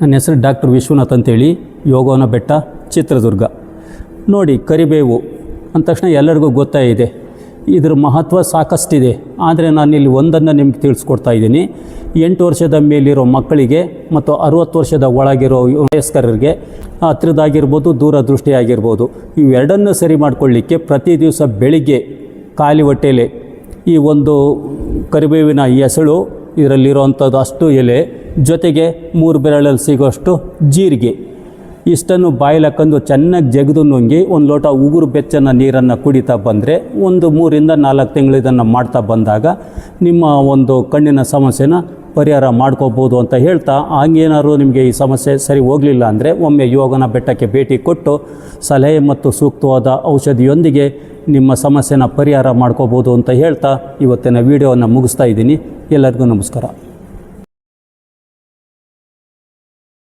ನನ್ನ ಹೆಸರು ಡಾಕ್ಟರ್ ವಿಶ್ವನಾಥ್ ಅಂತೇಳಿ, ಯೋಗವನ ಬೆಟ್ಟ, ಚಿತ್ರದುರ್ಗ. ನೋಡಿ, ಕರಿಬೇವು ಅಂದ ತಕ್ಷಣ ಎಲ್ಲರಿಗೂ ಗೊತ್ತೇ ಇದೆ, ಇದ್ರ ಮಹತ್ವ ಸಾಕಷ್ಟಿದೆ. ಆದರೆ ನಾನಿಲ್ಲಿ ಒಂದನ್ನು ನಿಮ್ಗೆ ತಿಳಿಸ್ಕೊಡ್ತಾ ಇದ್ದೀನಿ. 8 ವರ್ಷದ ಮೇಲಿರೋ ಮಕ್ಕಳಿಗೆ ಮತ್ತು 60 ವರ್ಷದ ಒಳಗಿರೋ ವಯಸ್ಕರಿಗೆ, ಹತ್ತಿರದಾಗಿರ್ಬೋದು, ದೂರದೃಷ್ಟಿ ಆಗಿರ್ಬೋದು, ಇವೆರಡನ್ನು ಸರಿ ಮಾಡಿಕೊಳ್ಳಿಕ್ಕೆ ಪ್ರತಿ ದಿವಸ ಬೆಳಿಗ್ಗೆ ಖಾಲಿ ಹೊಟ್ಟೆಯಲ್ಲಿ ಈ ಒಂದು ಕರಿಬೇವಿನ ಎಸಳು, ಇದರಲ್ಲಿರೋವಂಥದ್ದು ಅಷ್ಟು ಎಲೆ ಜೊತೆಗೆ 3 ಬೆರಳಲ್ಲಿ ಸಿಗೋಷ್ಟು ಜೀರಿಗೆ, ಇಷ್ಟನ್ನು ಬಾಯಲ್ಲಿ ಹಾಕೊಂಡು ಚೆನ್ನಾಗಿ ಜಗದು ನುಂಗಿ 1 ಲೋಟ ಉಗುರು ಬೆಚ್ಚನ ನೀರನ್ನು ಕುಡಿತಾ ಬಂದರೆ, ಒಂದು 3 ರಿಂದ 4 ತಿಂಗಳು ಇದನ್ನು ಮಾಡ್ತಾ ಬಂದಾಗ ನಿಮ್ಮ ಒಂದು ಕಣ್ಣಿನ ಸಮಸ್ಯೆನ ಪರಿಹಾರ ಮಾಡ್ಕೋಬೋದು ಅಂತ ಹೇಳ್ತಾ, ಹಂಗೇನಾದ್ರು ನಿಮಗೆ ಈ ಸಮಸ್ಯೆ ಸರಿ ಹೋಗಲಿಲ್ಲ ಅಂದರೆ ಒಮ್ಮೆ ಯೋಗನ ಬೆಟ್ಟಕ್ಕೆ ಭೇಟಿ ಕೊಟ್ಟು ಸಲಹೆ ಮತ್ತು ಸೂಕ್ತವಾದ ಔಷಧಿಯೊಂದಿಗೆ ನಿಮ್ಮ ಸಮಸ್ಯೆನ ಪರಿಹಾರ ಮಾಡ್ಕೋಬೋದು ಅಂತ ಹೇಳ್ತಾ ಇವತ್ತಿನ ವಿಡಿಯೋವನ್ನು ಮುಗಿಸ್ತಾ ಇದ್ದೀನಿ. ಎಲ್ಲರಿಗೂ ನಮಸ್ಕಾರ.